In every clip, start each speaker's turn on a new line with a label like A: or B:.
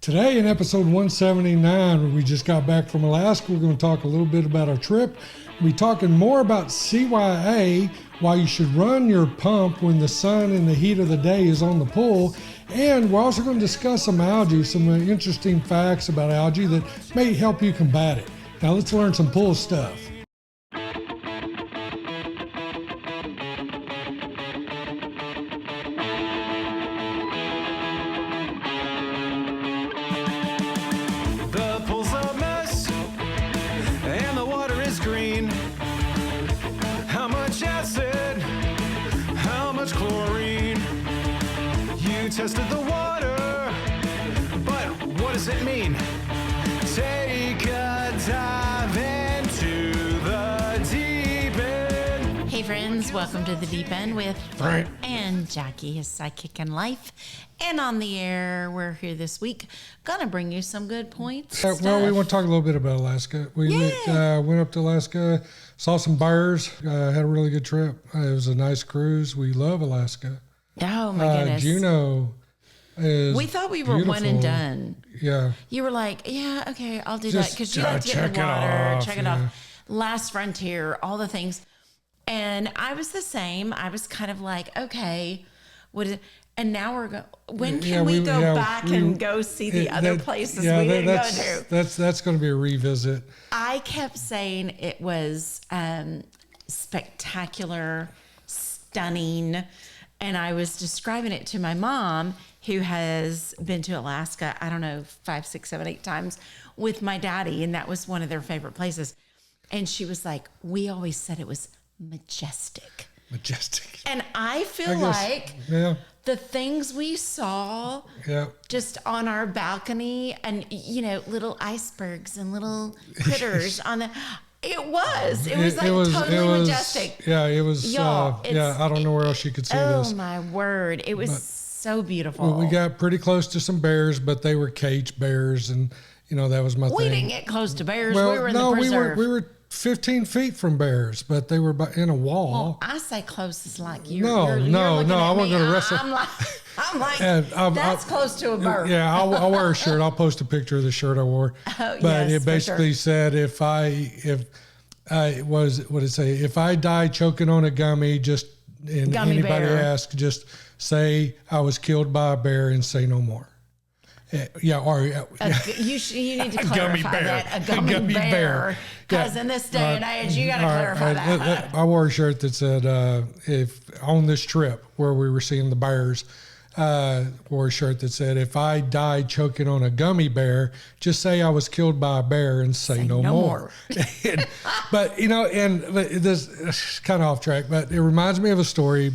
A: Today in episode 179, when we just got back from Alaska, we're going to talk a little bit about our trip. We'll be talking more about CYA, why you should run your pump when the sun and the heat of the day is on the pool. And we're also going to discuss some algae, some interesting facts about algae that may help you combat it. Now let's learn some pool stuff.
B: Tested the water, but what does it mean? Take a dive into the deep end.
C: Hey friends, welcome to the deep end with
A: Frank
C: and Jacque, his sidekick in life. And on the air, we're here this week, gonna bring you some good points.
A: Well, we want to talk a little bit about Alaska. We went up to Alaska, saw some bears, had a really good trip. It was a nice cruise. We love Alaska.
C: Oh my goodness.
A: Juneau is
C: we thought we were
A: beautiful.
C: one and done.
A: Yeah.
C: You were like, yeah, okay, I'll do
A: Just
C: that. Because you like to get in the water, check it
A: yeah.
C: off. Last Frontier, all the things. And I was the same. I was kind of like, okay, what is it? And now we're going, when can we go back and go see the other places we didn't go to?
A: That's going to be a revisit.
C: I kept saying it was spectacular, stunning. And I was describing it to my mom, who has been to Alaska, I don't know, 5, 6, 7, 8 times with my daddy. And that was one of their favorite places. And she was like, we always said it was majestic.
A: Majestic.
C: And I feel like the things we saw just on our balcony and, you know, little icebergs and little critters on the... It was totally majestic.
A: Yeah, it was.
C: Y'all,
A: I don't know where else you could see this.
C: Oh my word. It was so beautiful.
A: Well, we got pretty close to some bears, but they were caged bears. And, you know, that was my thing.
C: We didn't get close to bears.
A: Well,
C: we were in the preserve.
A: We were 15 feet from bears, but they were in a wall.
C: Well, I say close is like you're
A: No, I wasn't going to wrestle.
C: I'm like that's close to a bird.
A: Yeah, I'll wear a shirt. I'll post a picture of the shirt I wore.
C: Oh,
A: but
C: yes,
A: it basically said if I die choking on a gummy, anybody ask, just say I was killed by a bear and say no more. You
C: need to clarify that. A gummy bear. Because in this day and age, you got to clarify that.
A: I wore a shirt that said, if on this trip where we were seeing the bears, wore a shirt that said, if I died choking on a gummy bear, just say I was killed by a bear and say no more. But, you know, and this is kind of off track, but it reminds me of a story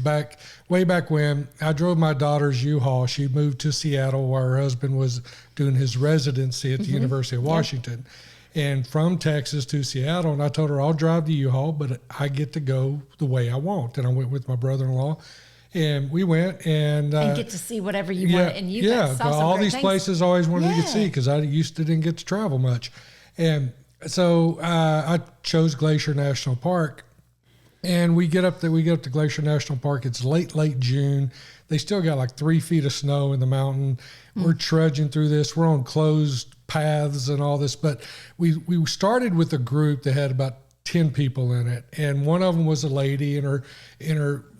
A: way back when I drove my daughter's U-Haul. She moved to Seattle where her husband was doing his residency at the University of Washington. And from Texas to Seattle, and I told her I'll drive the U-Haul, but I get to go the way I want. And I went with my brother-in-law. And we went and
C: get to see whatever you want. And you saw some
A: all
C: great
A: these
C: things.
A: Places I always wanted to get to see because I didn't get to travel much. And so I chose Glacier National Park. And we get up to Glacier National Park. It's late June. They still got like 3 feet of snow in the mountain. We're trudging through this. We're on closed paths and all this. But we started with a group that had about 10 people in it, and one of them was a lady and her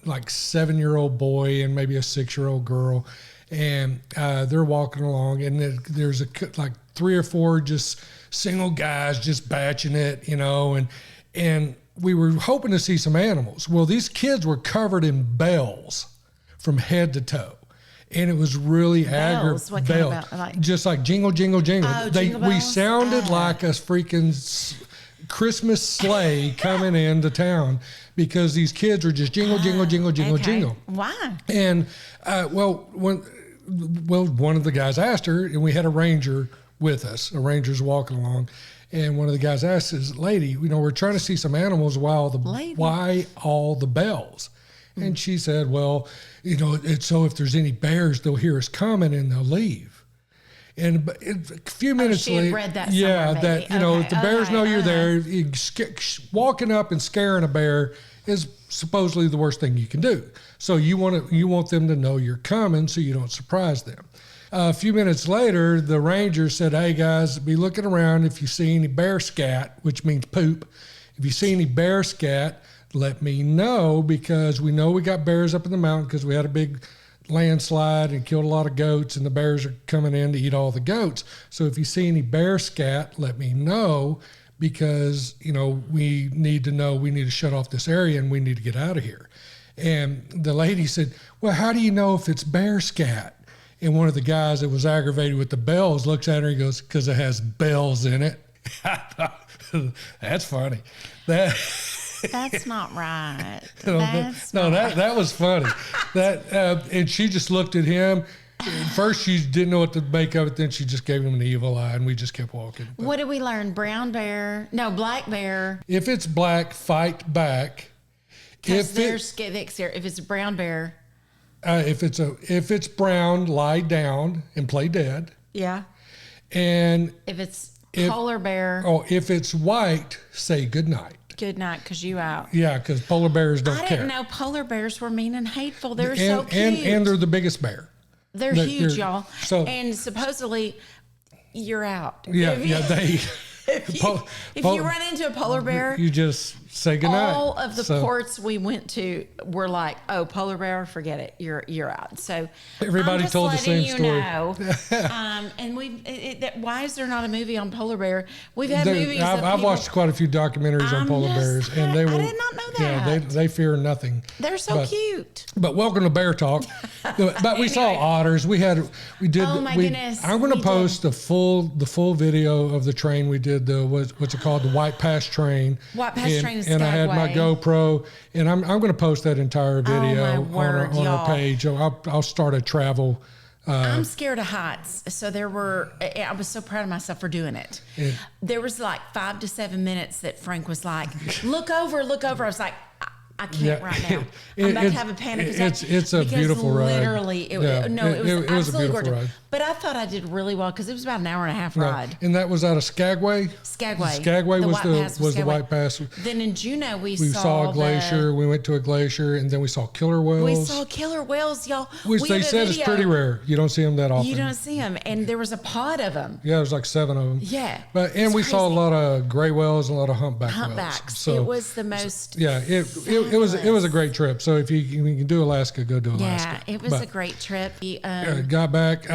A: like 7-year-old boy and maybe a 6-year-old girl, and they're walking along, and there's like 3 or 4 just single guys just batching it, you know, and we were hoping to see some animals. Well, these kids were covered in bells from head to toe. And it was really aggravating.
C: Bells? Like?
A: Just like jingle, jingle, jingle.
C: Oh, jingle bells?
A: We sounded like a freaking Christmas sleigh coming into town because these kids were just jingle, jingle, jingle, jingle, jingle.
C: Why?
A: And one of the guys asked her, and we had a ranger with us. A ranger's walking along, and one of the guys asked this lady, you know, we're trying to see some animals. Why all the bells? And she said, well, you know, it's so if there's any bears, they'll hear us coming and they'll leave. And a few minutes later,
C: she had read that somewhere,
A: that, you know, if the bears know you're there, walking up and scaring a bear is supposedly the worst thing you can do. So you want them to know you're coming so you don't surprise them. A few minutes later, the ranger said, "Hey guys, be looking around. If you see any bear scat, which means poop, if you see any bear scat, let me know, because we know we got bears up in the mountain because we had a big landslide and killed a lot of goats, and the bears are coming in to eat all the goats. So if you see any bear scat, let me know, because, you know, we need to shut off this area and we need to get out of here." And the lady said, "Well, how do you know if it's bear scat?" And one of the guys that was aggravated with the bells looks at her and goes, "Because it has bells in it." That's funny.
C: That's not right.
A: That was funny. And she just looked at him. First, she didn't know what to make of it. Then she just gave him an evil eye, and we just kept walking. But
C: what did we learn? Brown bear? No, black bear.
A: If it's black, fight back.
C: If it's a brown bear.
A: If it's brown, lie down and play dead.
C: Yeah.
A: And
C: if it's polar bear.
A: Oh, if it's white, say good night.
C: Good night, because you out.
A: Yeah, because polar bears don't care.
C: I didn't know polar bears were mean and hateful. They're so cute.
A: And they're the biggest bear.
C: They're huge, y'all. And supposedly, you're out.
A: Yeah,
C: If you run into a polar bear,
A: you just say goodnight.
C: All of the ports we went to were like, "Oh, polar bear, forget it. You're out." So
A: everybody told the same story.
C: And why is there not a movie on polar bear? We've had movies.
A: I've watched quite a few documentaries on polar bears, and they were.
C: I did not know that.
A: Yeah, they fear nothing.
C: They're so cute.
A: But welcome to Bear Talk. But we saw otters. We did.
C: Oh my goodness!
A: I'm going to post the full video of the train we did. What's it called? The White Pass train.
C: White Pass train is
A: and I had my GoPro, and I'm going to post that entire video on our page. I'll start a travel.
C: I'm scared of heights, so I was so proud of myself for doing it. There was like 5 to 7 minutes that Frank was like, look over. I was like, I can't right now. I'm about to have a panic attack.
A: It's a beautiful ride.
C: Literally, it was absolutely gorgeous.
A: Ride.
C: But I thought I did really well, because it was about an hour and a half ride.
A: And that was out of Skagway? Skagway was the White Pass.
C: Then in Juneau, we
A: saw a glacier. We went to a glacier, and then we saw killer whales.
C: We saw killer whales, y'all.
A: Which they said is pretty rare. You don't see them that often.
C: You don't see them. And there was a pod of them.
A: Yeah, there was like 7 of them.
C: Yeah.
A: We saw a lot of gray whales and a lot of humpbacks.
C: So it was the most.
A: Yeah, it was a great trip. So if you can do Alaska, go do Alaska.
C: Yeah, it was a great trip.
A: Got back.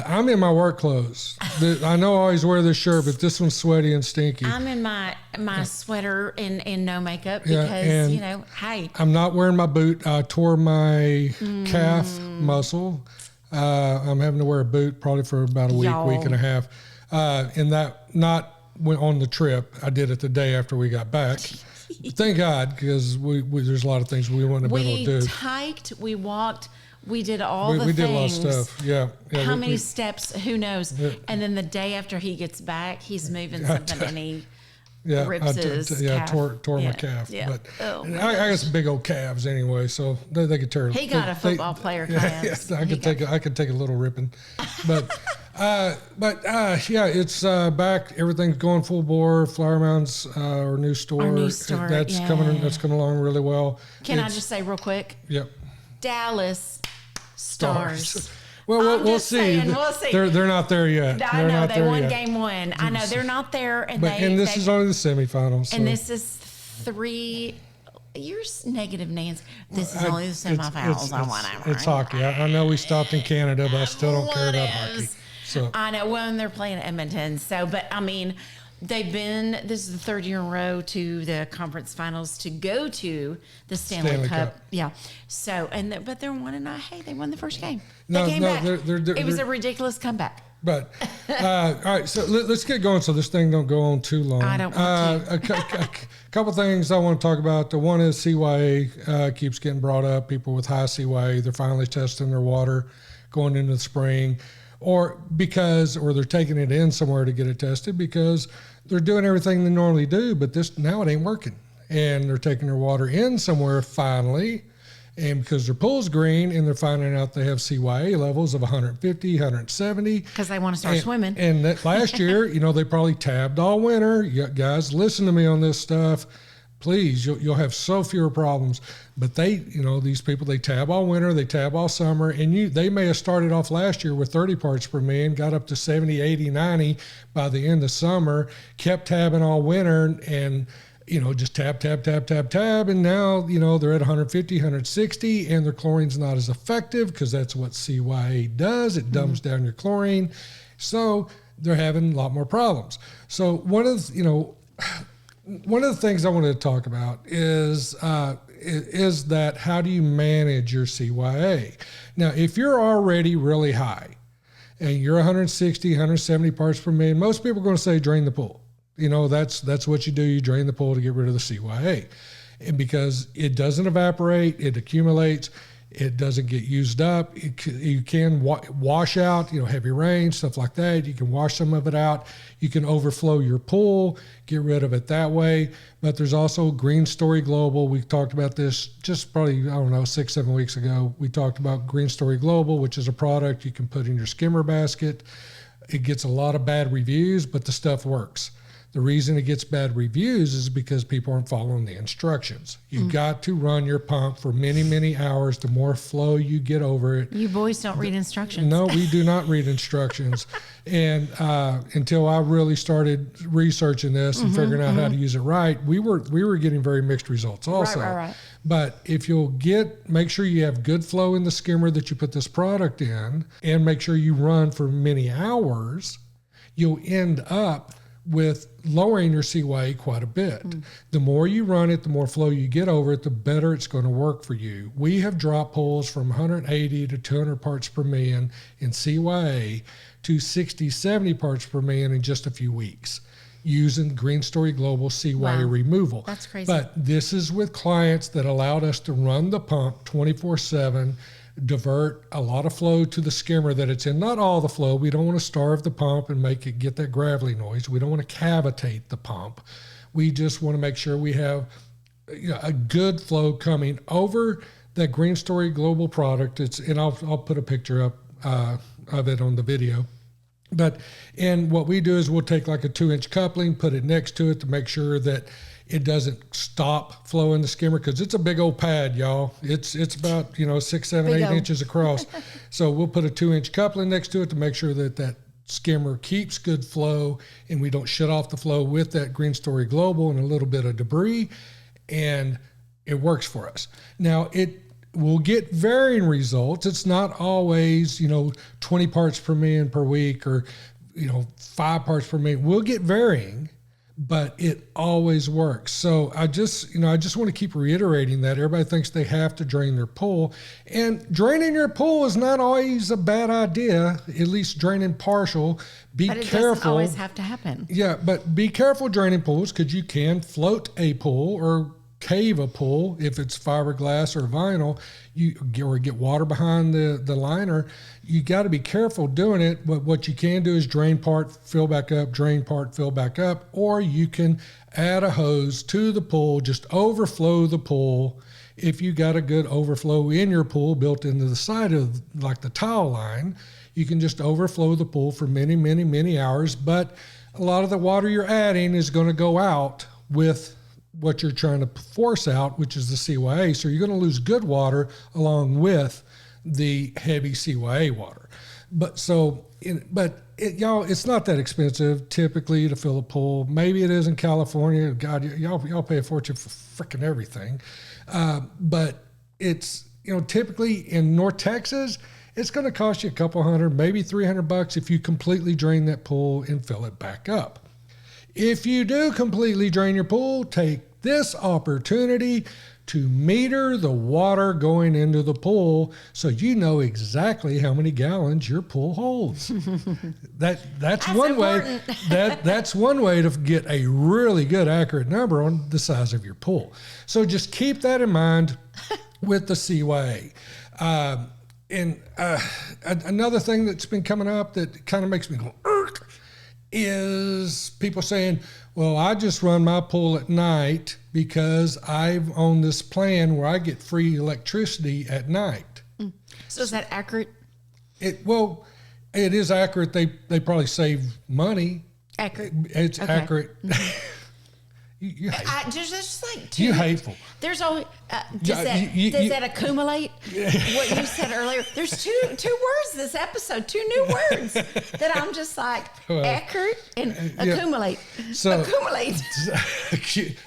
A: I'm in my work clothes. I know I always wear this shirt, but this one's sweaty and stinky.
C: I'm in my sweater and no makeup because, hey.
A: I'm not wearing my boot. I tore my calf muscle. I'm having to wear a boot probably for about a week and a half. And that not went on the trip. I did it the day after we got back. Thank God, because there's a lot of things we wouldn't have been able to do.
C: We hiked, we walked, we did all the things.
A: We did a lot of stuff, yeah.
C: How many steps? Who knows? Yeah. And then the day after he gets back, he's moving something and he rips his calf.
A: Tore my calf.
C: Yeah.
A: But I got some big old calves anyway, so they could tear.
C: He got a football player calves.
A: Yeah, I could take a little ripping, but. It's back. Everything's going full bore. Flower Mound's our new store. That's coming along really well.
C: Can I just say real quick?
A: Yep.
C: Dallas Stars.
A: Well, we'll see. They're not there yet.
C: I know they won game 1. I know they're not there, and
A: this is only the semifinals.
C: And this is 3. You're negative, Nancy. This is only the semifinals.
A: It's hockey. I know we stopped in Canada, but I still don't care about hockey. So.
C: I know. Well, and they're playing at Edmonton. So, but I mean, this is the 3rd year in a row to the conference finals to go to the Stanley Cup. Yeah. So, but they're 1-0. Hey, they won the first game. They came back. It was a ridiculous comeback.
A: But all right, so let's get going so this thing don't go on too long.
C: I don't want to.
A: A couple things I want to talk about. The one is CYA keeps getting brought up. People with high CYA, they're finally testing their water going into the spring. Or they're taking it in somewhere to get it tested because they're doing everything they normally do, but now it ain't working. And they're taking their water in somewhere finally, and because their pool's green, and they're finding out they have CYA levels of 150, 170.
C: Because they want to start swimming.
A: And that last year, they probably tabbed all winter. You guys, listen to me on this stuff. please, you'll have so fewer problems. But these people, they tab all winter, they tab all summer, and they may have started off last year with 30 parts per million, got up to 70, 80, 90 by the end of summer, kept tabbing all winter, and just tab, and now, they're at 150, 160, and their chlorine's not as effective because that's what CYA does. It dumbs down your chlorine. So they're having a lot more problems. So one of the things I wanted to talk about is that how do you manage your CYA? Now, if you're already really high and you're 160, 170 parts per million, most people are going to say drain the pool. That's what you do. You drain the pool to get rid of the CYA. And because it doesn't evaporate, it accumulates, it doesn't get used up. You can wash out, heavy rain, stuff like that. You can wash some of it out. You can overflow your pool, get rid of it that way. But there's also GreenStory Global. We talked about this just probably, 6-7 weeks ago. We talked about GreenStory Global, which is a product you can put in your skimmer basket. It gets a lot of bad reviews, but the stuff works. The reason it gets bad reviews is because people aren't following the instructions. You've got to run your pump for many, many hours. The more flow you get over it.
C: You boys don't read instructions.
A: No, we do not read instructions. And until I really started researching this and figuring out how to use it right, we were getting very mixed results also.
C: Right.
A: But if you'll make sure you have good flow in the skimmer that you put this product in, and make sure you run for many hours, you'll end up with lowering your CYA quite a bit. The more you run it, the more flow you get over it, the better it's going to work for you. We have dropped pools from 180 to 200 parts per million in CYA to 60, 70 parts per million in just a few weeks using GreenStory Global CYA removal.
C: That's crazy.
A: But this is with clients that allowed us to run the pump 24/7, divert a lot of flow to the skimmer that it's in. Not all the flow. We don't want to starve the pump and make it get that gravelly noise. We don't want to cavitate the pump. We just want to make sure we have a good flow coming over that GreenStory Global product. And I'll put a picture up of it on the video. And what we do is we'll take like a 2-inch coupling, put it next to it to make sure that it doesn't stop flowing the skimmer, because it's a big old pad, y'all. It's about 6, 7, 8 inches across. So we'll put a 2-inch coupling next to it to make sure that skimmer keeps good flow and we don't shut off the flow with that GreenStory Global and a little bit of debris, and it works for us. Now it will get varying results. It's not always 20 parts per million per week or 5 parts per million. We'll get varying, but it always works. So I just want to keep reiterating that. Everybody thinks they have to drain their pool, and draining your pool is not always a bad idea, at least draining partial. Be
C: but it
A: careful.
C: doesn't always have to happen.
A: Yeah, but be careful draining pools, because you can float a pool or cave a pool if it's fiberglass or vinyl, or get water behind the liner. You got to be careful doing it. But what you can do is drain part, fill back up, drain part, fill back up, or you can add a hose to the pool, just overflow the pool. If you got a good overflow in your pool built into the side of like the tile line, you can just overflow the pool for many, many, many hours. But a lot of the water you're adding is going to go out with what you're trying to force out, which is the CYA. So you're going to lose good water along with the heavy CYA water. Y'all, it's not that expensive typically to fill a pool. Maybe it is in California. God, y'all pay a fortune for freaking everything. But it's, typically in North Texas, it's going to cost you a couple $100, maybe $300 if you completely drain that pool and fill it back up. If you do completely drain your pool, take this opportunity to meter the water going into the pool so you know exactly how many gallons your pool holds. That's one
C: important.
A: way. That's one way to get a really good accurate number on the size of your pool. So just keep that in mind with the CYA. Another thing that's been coming up that kind of makes me go, "Urgh," is people saying, well, I just run my pool at night because I've on this plan where I get free electricity at night.
C: So is that accurate?
A: It is accurate. They probably save money.
C: Accurate.
A: It's
C: Okay.
A: accurate. You hate.
C: There's just like two.
A: You hateful.
C: There's always does that accumulate? What you said earlier. There's two words this episode. 2 new words that I'm just like accurate and accumulate.
A: So
C: accumulate.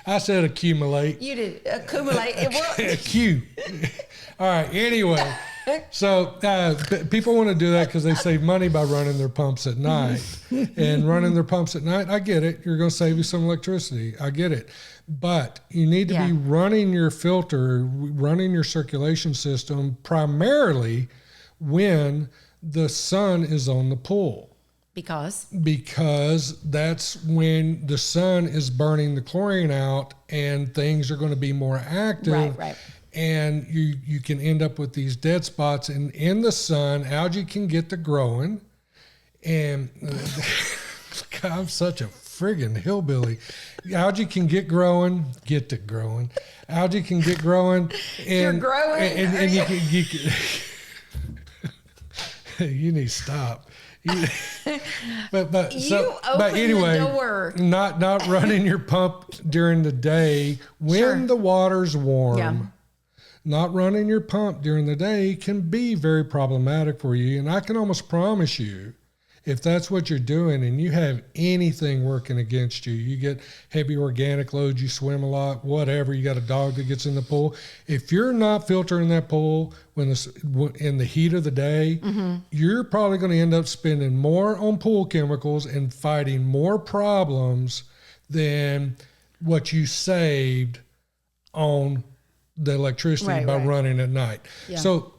A: I said accumulate.
C: You did accumulate. It worked.
A: Q. All right. Anyway. So people want to do that because they save money by running their pumps at night. And running their pumps at night, I get it. You're going to save you some electricity. I get it. But you need to be running your filter, running your circulation system primarily when the sun is on the pool.
C: Because
A: that's when the sun is burning the chlorine out and things are going to be more active.
C: Right.
A: And you can end up with these dead spots. And in the sun, algae can get to growing. And I'm such a friggin' hillbilly. Algae can get to growing. Algae can get growing. And,
C: you're growing.
A: And you can you need to stop. But anyway, not running your pump during the day when the water's warm.
C: Yeah.
A: Not running your pump during the day can be very problematic for you. And I can almost promise you, if that's what you're doing and you have anything working against you, you get heavy organic loads, you swim a lot, whatever, you got a dog that gets in the pool. If you're not filtering that pool in the heat of the day, you're probably going to end up spending more on pool chemicals and fighting more problems than what you saved on the electricity by running at night. Yeah. So,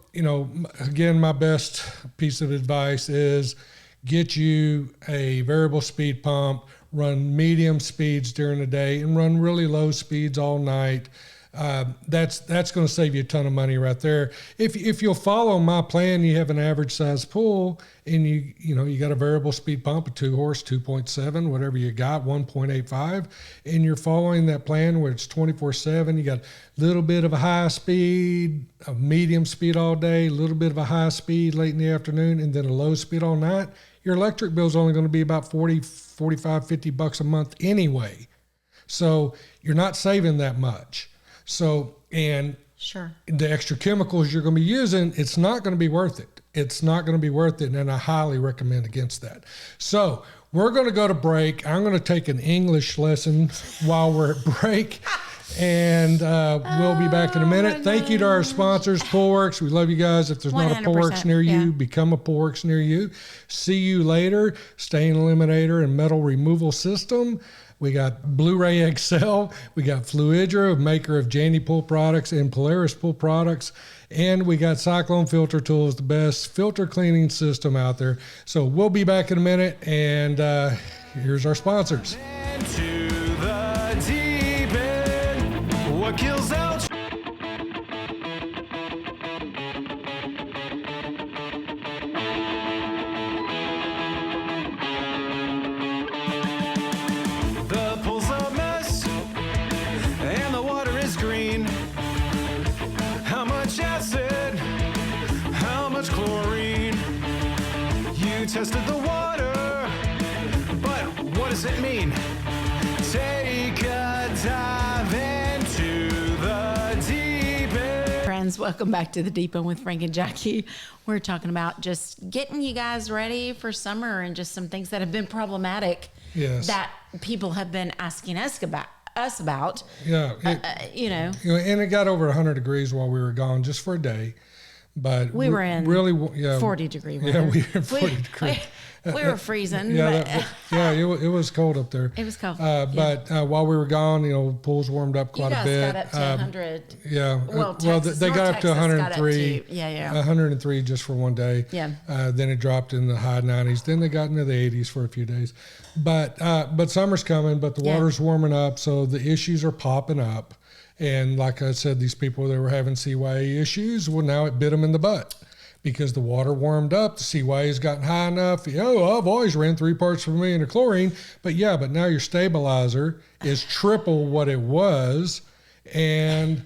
A: again, my best piece of advice is get you a variable speed pump, run medium speeds during the day and run really low speeds all night. That's going to save you a ton of money right there. If you'll follow my plan, you have an average size pool and you got a variable speed pump, a 2-horse, 2.7, whatever you got, 1.85, and you're following that plan where it's 24/7. You got a little bit of a high speed, a medium speed all day, a little bit of a high speed late in the afternoon, and then a low speed all night. Your electric bill is only going to be about $40, $45, $50 a month anyway. So you're not saving that much. So, and the extra chemicals you're going to be using, it's not going to be worth it. It's not going to be worth it. And I highly recommend against that. So we're going to go to break. I'm going to take an English lesson while we're at break. And we'll be back in a minute. Thank you to our sponsors, Poolworks. We love you guys. If there's not a Poolworks near you, become a Poolworks near you. See you later. Stain Eliminator and Metal Removal System. We got BluRay XL. We got Fluidra, maker of Jandy Pool products and Polaris Pool products. And we got Cyclone Filter Tools, the best filter cleaning system out there. So we'll be back in a minute. And here's our sponsors.
B: What kills out? The pool's a mess, and the water is green. How much acid? How much chlorine? You tested the water, but what does it mean? Take a dive into the deep end.
C: Friends, welcome back to the Deep End with Frank and Jacque. We're talking about just getting you guys ready for summer and just some things that have been problematic that people have been asking us about.
A: Yeah. And it got over 100 degrees while we were gone just for a day. But
C: we were in 40 degree weather.
A: Yeah, we were in 40 degrees.
C: We were freezing.
A: It was cold up there.
C: It was cold.
A: But while we were gone, pools warmed up quite a bit.
C: You guys got up to 100.
A: Yeah.
C: Well,
A: they got up to 103. 103 just for one day.
C: Yeah.
A: Then it dropped in the high 90s. Then they got into the 80s for a few days. But summer's coming, but the water's warming up, so the issues are popping up. And like I said, these people that were having CYA issues, well, now it bit them in the butt. Because the water warmed up, the CYA has gotten high enough. I've always ran 3 parts per million of chlorine, but now your stabilizer is triple what it was, and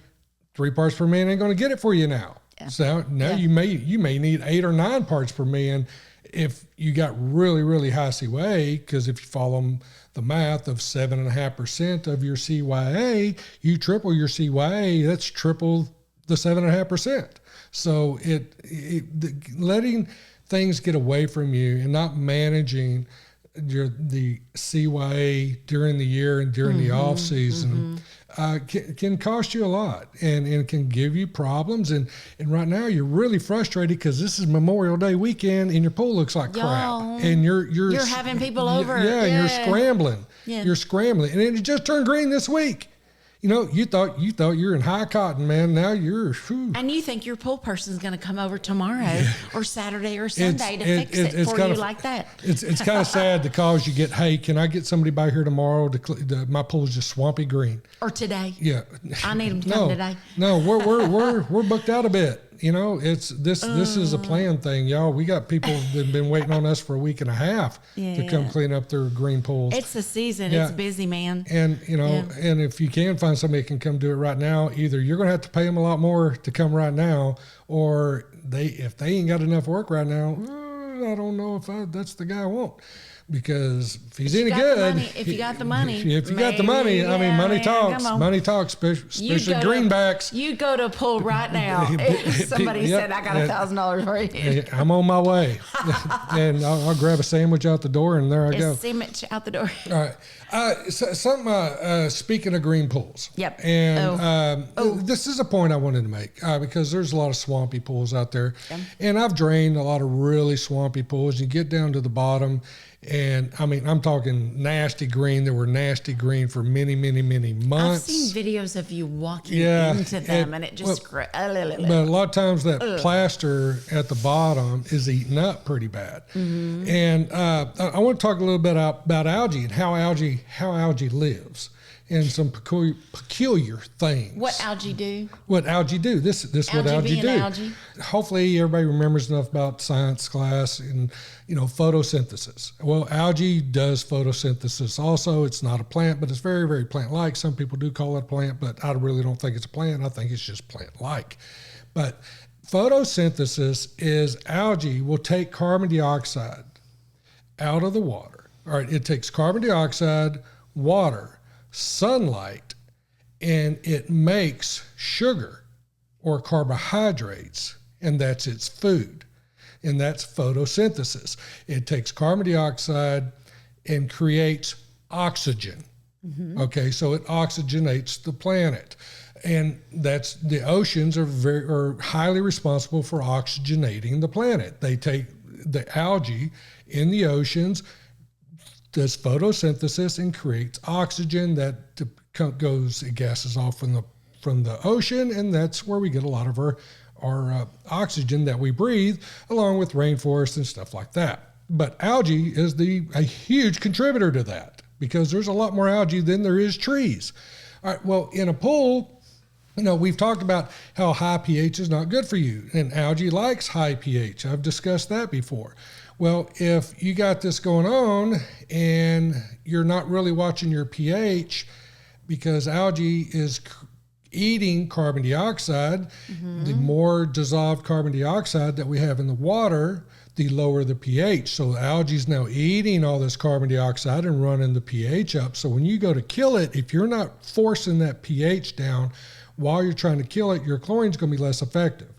A: 3 parts per million ain't going to get it for you now. Yeah. So now you may need 8 or 9 parts per million if you got really, really high CYA, because if you follow the math of 7.5% of your CYA, you triple your CYA, that's triple the 7.5%. So letting things get away from you and not managing the CYA during the year and during the off season can cost you a lot and can give you problems. And right now you're really frustrated because this is Memorial Day weekend and your pool looks like crap. And you're
C: having people over.
A: Yeah, and you're scrambling. Yeah. You're scrambling. And it just turned green this week. You know, you thought you're in high cotton, man. Now you're. Whew.
C: And you think your pool person's going to come over tomorrow or Saturday or Sunday to fix it for you like that.
A: It's kind of sad to cause you get, hey, can I get somebody by here tomorrow? My pool's just swampy green.
C: Or today.
A: Yeah.
C: I need them to come today.
A: No, we're booked out a bit. You know, this is a planned thing, y'all. We got people that have been waiting on us for a week and a half to come clean up their green pools.
C: It's the season. Yeah. It's busy, man.
A: And, you know, and if you can find somebody that can come do it right now, either you're going to have to pay them a lot more to come right now, or if they ain't got enough work right now, I don't know if that's the guy I want. Because if he's any good,
C: if you got the money,
A: I mean, money talks. Money talks, especially greenbacks.
C: You go to a pool right now. If somebody said, "I got $1,000 for you,"
A: I'm on my way, and I'll grab a sandwich out the door, and there I go.
C: Sandwich out the door.
A: All right. Speaking of green pools.
C: Yep.
A: And this is a point I wanted to make because there's a lot of swampy pools out there, and I've drained a lot of really swampy pools. You get down to the bottom. And I mean, I'm talking nasty green. They were nasty green for many, many, many months.
C: I've seen videos of you walking into them, and it just.
A: But a lot of times that plaster at the bottom is eaten up pretty bad. Mm-hmm. And I want to talk a little bit about algae and how algae lives. And some peculiar things.
C: What algae do?
A: What algae do? This what algae do. Algae. Hopefully everybody remembers enough about science class and photosynthesis. Well, algae does photosynthesis also. It's not a plant, but it's very, very plant-like. Some people do call it a plant, but I really don't think it's a plant. I think it's just plant-like. But photosynthesis is algae will take carbon dioxide out of the water. All right, it takes carbon dioxide, water, sunlight, and it makes sugar or carbohydrates, and that's its food. And that's photosynthesis. It takes carbon dioxide and creates oxygen. Mm-hmm. Okay, so it oxygenates the planet. And that's the oceans are highly responsible for oxygenating the planet. They take the algae in the oceans, does photosynthesis and creates oxygen that it gases off from the ocean, and that's where we get a lot of our oxygen that we breathe, along with rainforests and stuff like that. But algae is a huge contributor to that because there's a lot more algae than there is trees. All right, well, in a pool, we've talked about how high pH is not good for you, and algae likes high pH. I've discussed that before. Well, if you got this going on and you're not really watching your pH because algae is eating carbon dioxide, the more dissolved carbon dioxide that we have in the water, the lower the pH. So algae is now eating all this carbon dioxide and running the pH up. So when you go to kill it, if you're not forcing that pH down while you're trying to kill it, your chlorine's going to be less effective.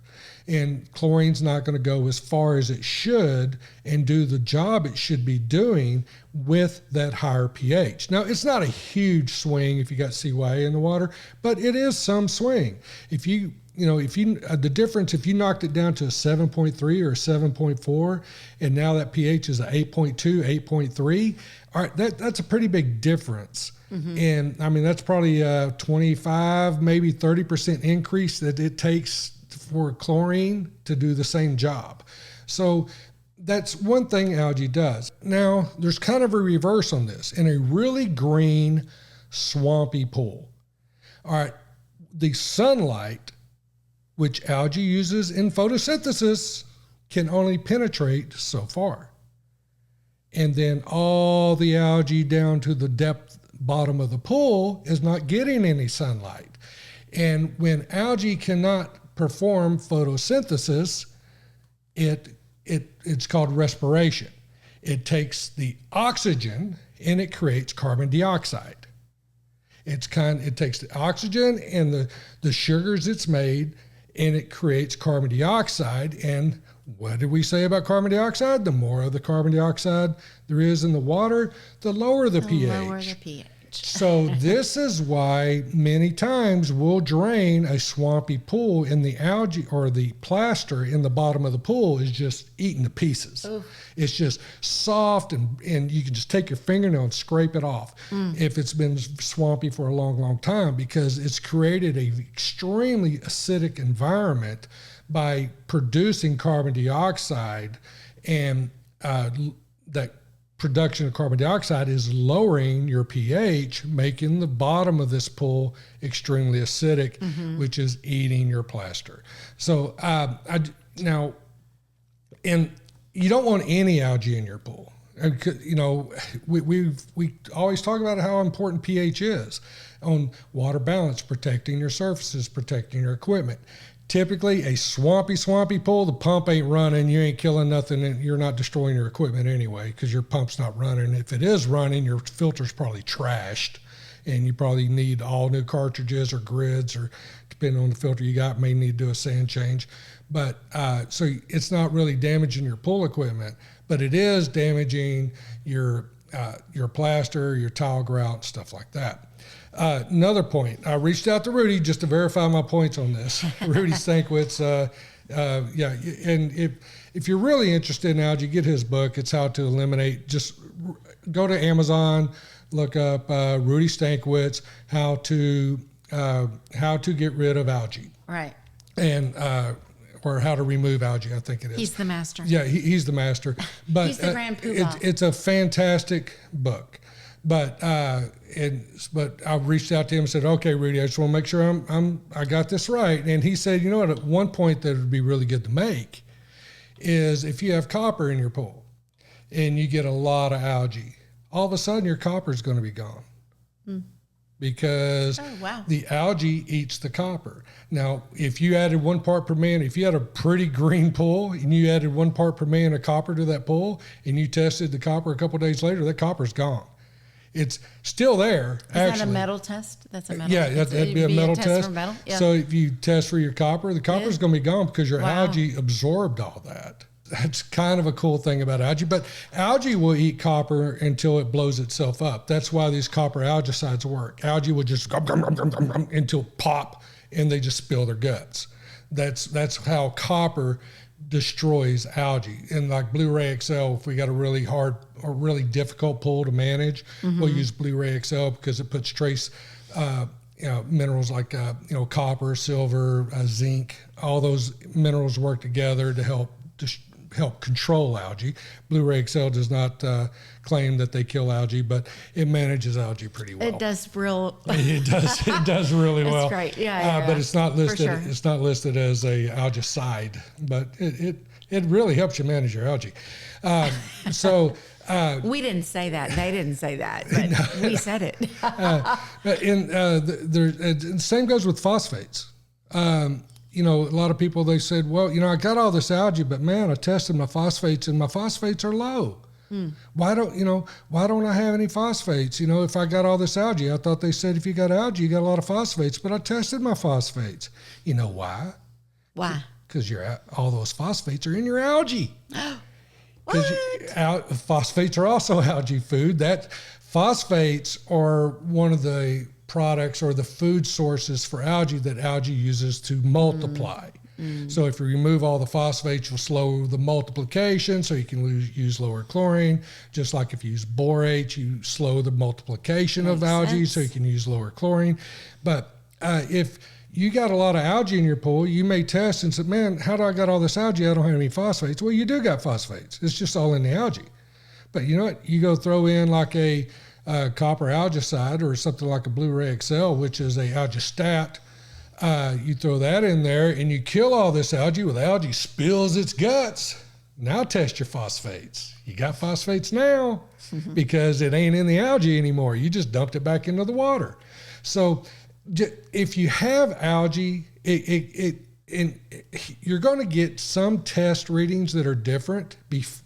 A: And chlorine's not going to go as far as it should and do the job it should be doing with that higher pH. Now, it's not a huge swing if you got CYA in the water, but it is some swing. The difference, if you knocked it down to a 7.3 or a 7.4, and now that pH is a 8.2, 8.3, all right, that's a pretty big difference. Mm-hmm. And I mean, that's probably a 25, maybe 30% increase that it takes for chlorine to do the same job. So that's one thing algae does. Now, there's kind of a reverse on this. In a really green, swampy pool, all right, the sunlight, which algae uses in photosynthesis, can only penetrate so far. And then all the algae down to the depth bottom of the pool is not getting any sunlight. And when algae cannot perform photosynthesis, it it's called respiration. It takes the oxygen and it creates carbon dioxide. It takes the oxygen and the sugars it's made, and it creates carbon dioxide. And what did we say about carbon dioxide? The more of the carbon dioxide there is in the water, the lower the pH.
C: Lower the pH.
A: So this is why many times we'll drain a swampy pool, and the algae or the plaster in the bottom of the pool is just eaten to pieces. Oof. It's just soft, and you can just take your fingernail and scrape it off if it's been swampy for a long, long time, because it's created a extremely acidic environment by producing carbon dioxide, and that production of carbon dioxide is lowering your pH, making the bottom of this pool extremely acidic, which is eating your plaster. So now, and you don't want any algae in your pool. You know, we always talk about how important pH is on water balance, protecting your surfaces, protecting your equipment. Typically, a swampy pool, the pump ain't running, you ain't killing nothing, and you're not destroying your equipment anyway because your pump's not running. If it is running, your filter's probably trashed, and you probably need all new cartridges or grids, or depending on the filter you got, may need to do a sand change. But so it's not really damaging your pool equipment, but it is damaging your plaster, your tile grout, stuff like that. Another point, I reached out to Rudy just to verify my points on this. Rudy Stankowitz, and if you're really interested in algae, get his book. It's How to Eliminate. Just go to Amazon, look up Rudy Stankowitz, how to get rid of algae.
C: Right.
A: And or how to remove algae, I think it is.
C: He's the master.
A: Yeah, he's the master. But
C: he's the grand poobah.
A: It's a fantastic book. But I reached out to him and said, okay, Rudy, I just want to make sure I got this right. And he said, you know what, at one point that would be really good to make is if you have copper in your pool and you get a lot of algae, all of a sudden your copper is going to be gone. Because the algae eats the copper. Now, if you added 1 part per million, if you had a pretty green pool and you added 1 part per million of copper to that pool and you tested the copper a couple of days later, that copper's gone. It's still there.
C: Is that a metal test? That's a metal
A: test. Yeah, that'd be a metal test.
C: For metal? Yeah.
A: So if you test for your copper, the copper's going to be gone because your algae absorbed all that. That's kind of a cool thing about algae. But algae will eat copper until it blows itself up. That's why these copper algicides work. Algae will just until pop, and they just spill their guts. That's how copper destroys algae. And like BluRay XL, if we got a really hard or really difficult pool to manage, we'll use BluRay XL because it puts trace minerals like copper, silver, zinc. All those minerals work together to help control algae. BluRay XL does not claim that they kill algae, but it manages algae pretty well.
C: It does
A: It does really well.
C: That's great. Yeah.
A: But it's not listed.
C: Sure.
A: It's not listed as a algicide, but it really helps you manage your algae.
C: We didn't say that. They didn't say that, but we said it.
A: The same goes with phosphates. A lot of people, they said, well, I got all this algae, but man, I tested my phosphates and my phosphates are low. Why don't I have any phosphates? If I got all this algae, I thought they said if you got algae, you got a lot of phosphates, but I tested my phosphates. You know why?
C: Why?
A: Because all those phosphates are in your algae.
C: What?
A: Phosphates are also algae food. Phosphates are one of the products or the food sources for algae that algae uses to multiply. So if you remove all the phosphates, you'll slow the multiplication, so you can use lower chlorine. Just like if you use borate, you slow the multiplication of algae, so you can use lower chlorine. But if you got a lot of algae in your pool, you may test and say, man, how do I got all this algae? I don't have any phosphates. Well, you do got phosphates. It's just all in the algae. But you know what? You go throw in like a copper algicide or something like a BluRay XL, which is a algistat. You throw that in there and you kill all this algae. Well, the algae spills its guts. Now test your phosphates. You got phosphates now because it ain't in the algae anymore. You just dumped it back into the water. So if you have algae, it you're going to get some test readings that are different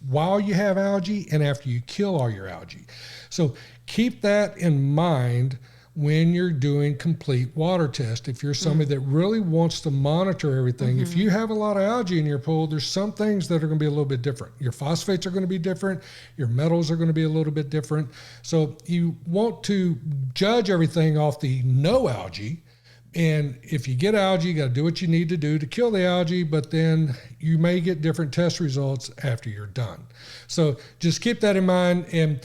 A: while you have algae and after you kill all your algae. So keep that in mind when you're doing complete water test. If you're somebody that really wants to monitor everything, if you have a lot of algae in your pool, there's some things that are going to be a little bit different. Your phosphates are going to be different. Your metals are going to be a little bit different. So you want to judge everything off the no algae. And if you get algae, you got to do what you need to do to kill the algae, but then you may get different test results after you're done. So just keep that in mind, and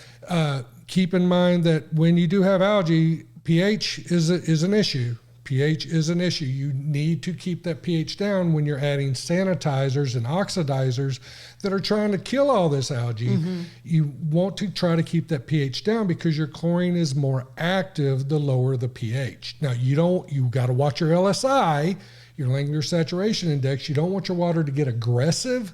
A: keep in mind that when you do have algae, pH is an issue. pH is an issue. You need to keep that pH down when you're adding sanitizers and oxidizers that are trying to kill all this algae. You want to try to keep that pH down because your chlorine is more active the lower the pH. Now you got to watch your LSI, your langular saturation index. You don't want your water to get aggressive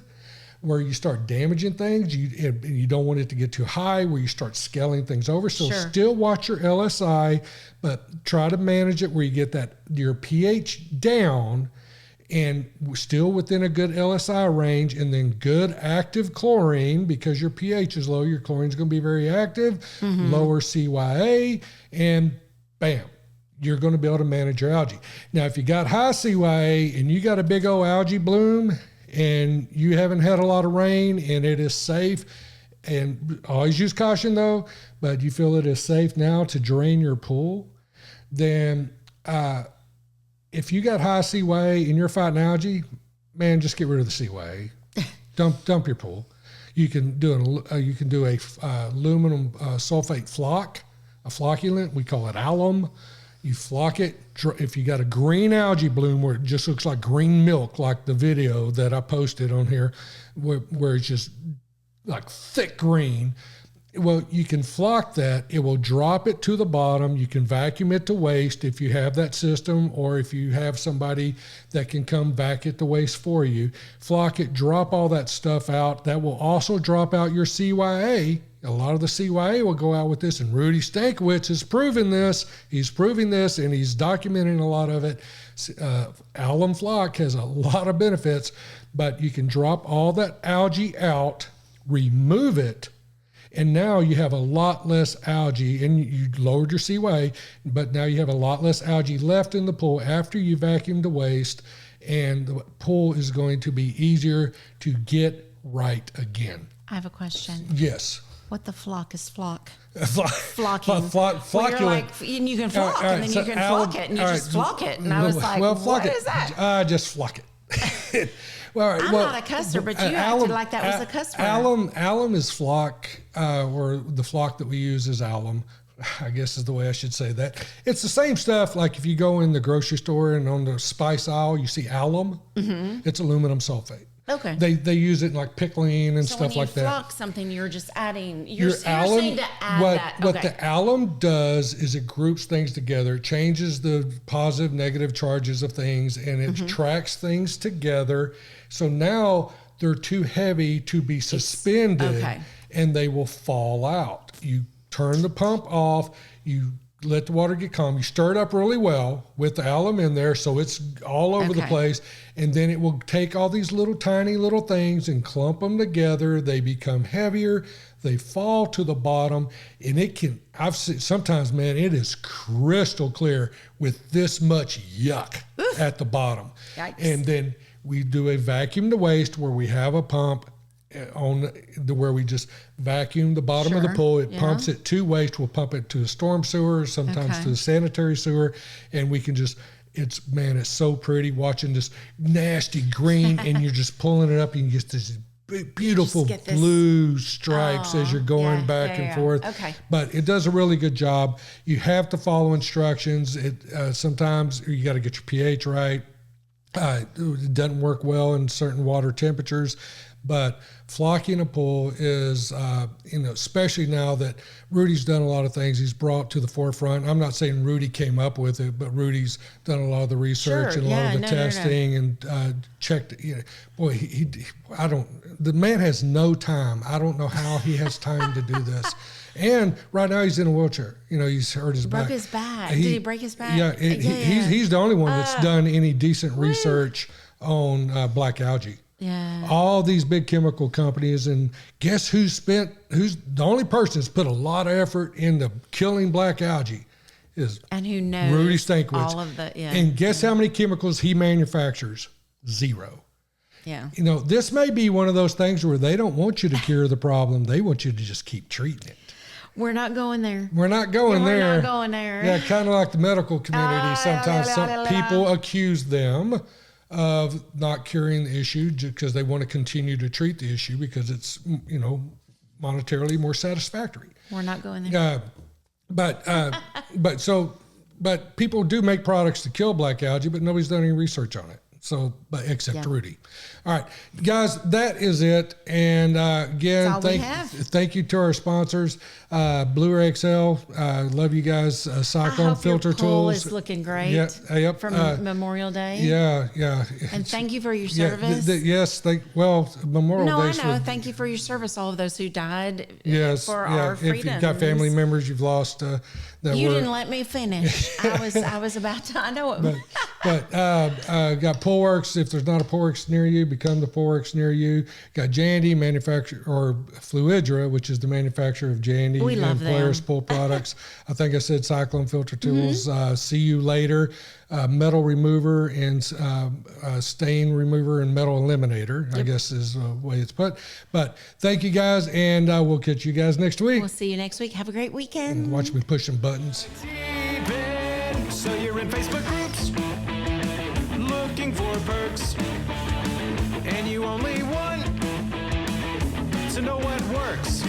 A: where you start damaging things. You don't want it to get too high where you start scaling things over. So still watch your LSI, but try to manage it where you get your pH down and still within a good LSI range, and then good active chlorine, because your pH is low, your chlorine is going to be very active, lower CYA, and bam, you're going to be able to manage your algae. Now, if you got high CYA and you got a big old algae bloom and you haven't had a lot of rain and it is safe, and always use caution though, but you feel it is safe now to drain your pool, then if you got high CYA and you're fighting algae, man, just get rid of the CYA. dump your pool. You can do a aluminum sulfate flock, a flocculant. We call it Alum. You flock it. If you got a green algae bloom where it just looks like green milk, like the video that I posted on here, where it's just like thick green, well, you can flock that. It will drop it to the bottom. You can vacuum it to waste if you have that system, or if you have somebody that can come vac it to waste for you. Flock it, drop all that stuff out. That will also drop out your CYA. A lot of the CYA will go out with this, and Rudy Stankowitz has proven this. He's proving this, and he's documenting a lot of it. Alum flock has a lot of benefits, but you can drop all that algae out, remove it, and now you have a lot less algae, and you lowered your CYA, but now you have a lot less algae left in the pool after you vacuum the waste, and the pool is going to be easier to get right again.
C: I have a question.
A: Yes.
C: What the flock is flock?
A: Flocking.
C: Flocculent. Like, and you can flock, and then you can flock it, and you just flock it. And I was like, what is that?
A: Just flock it.
C: I'm not a customer, but you acted like that was a customer.
A: Alum is flock, or the flock that we use is alum, I guess is the way I should say that. It's the same stuff. Like if you go in the grocery store and on the spice aisle, you see alum. It's aluminum sulfate.
C: Okay.
A: They use it in like pickling and stuff like that. So when you flock something,
C: you're just adding, you're saying to add that.
A: What the alum does is it groups things together. It changes the positive, negative charges of things, and it tracks things together. So now they're too heavy to be suspended, and they will fall out. You turn the pump off, you let the water get calm, you stir it up really well with the alum in there so it's all over the place, and then it will take all these tiny little things and clump them together. They become heavier, they fall to the bottom, and I've seen sometimes, man, it is crystal clear with this much yuck at the bottom.
C: Yikes.
A: And then we do a vacuum to waste where we have a pump where we just vacuum the bottom of the pool. It pumps it to waste. We'll pump it to a storm sewer, sometimes to the sanitary sewer, and we can just, it's so pretty watching this nasty green, and you're just pulling it up, and you get this beautiful blue stripes as you're going back and forth. But it does a really good job. You have to follow instructions. Sometimes you got to get your pH right. It doesn't work well in certain water temperatures, but flocking a pool is, especially now that Rudy's done a lot of things he's brought to the forefront. I'm not saying Rudy came up with it, but Rudy's done a lot of the research and a lot of the testing and checked. Boy, the man has no time. I don't know how he has time to do this. And right now he's in a wheelchair. He's hurt his back.
C: Broke his back. Did he break his back?
A: Yeah, he's the only one that's done any decent research on black algae.
C: Yeah.
A: All these big chemical companies, and guess who's the only person that's put a lot of effort into killing black algae is
C: And who knows
A: Rudy Stankowitz.
C: all of the,
A: And guess how many chemicals he manufactures? 0.
C: Yeah.
A: You know, this may be one of those things where they don't want you to cure the problem. They want you to just keep treating it.
C: We're not going there.
A: We're not going
C: We're
A: there.
C: not going there.
A: Yeah, kind of like the medical community. Sometimes some people accuse them of not curing the issue because they want to continue to treat the issue because it's, you know, monetarily more satisfactory.
C: We're not going there.
A: But people do make products to kill black algae, but nobody's done any research on it. So, but except Rudy. All right, guys, that is it. And again, thank you to our sponsors, BluRay XL. Love you guys. Cyclone
C: I hope
A: Filter
C: your pool
A: Tools
C: is looking great.
A: Yep.
C: For Memorial Day.
A: Yeah.
C: And thank you for your service.
A: Yes. Memorial Day.
C: No, I know. Thank you for your service. All of those who died for our freedoms.
A: If you've got family members you've lost,
C: you didn't let me finish. I was about to. I know it.
A: But got Polworks. If there's not a Polworks near you, become the Polworks near you. Got Jandy, manufacturer, or Fluidra, which is the manufacturer of Jandy and Polaris pool products. I think I said Cyclone Filter Tools. See you later. Metal remover and stain remover and metal eliminator, I guess is the way it's put. But thank you guys, and we'll catch you guys next week.
C: We'll see you next week. Have a great weekend.
A: And watch me pushing buttons.
B: So you're in Facebook groups looking for perks, and you only want to know what works.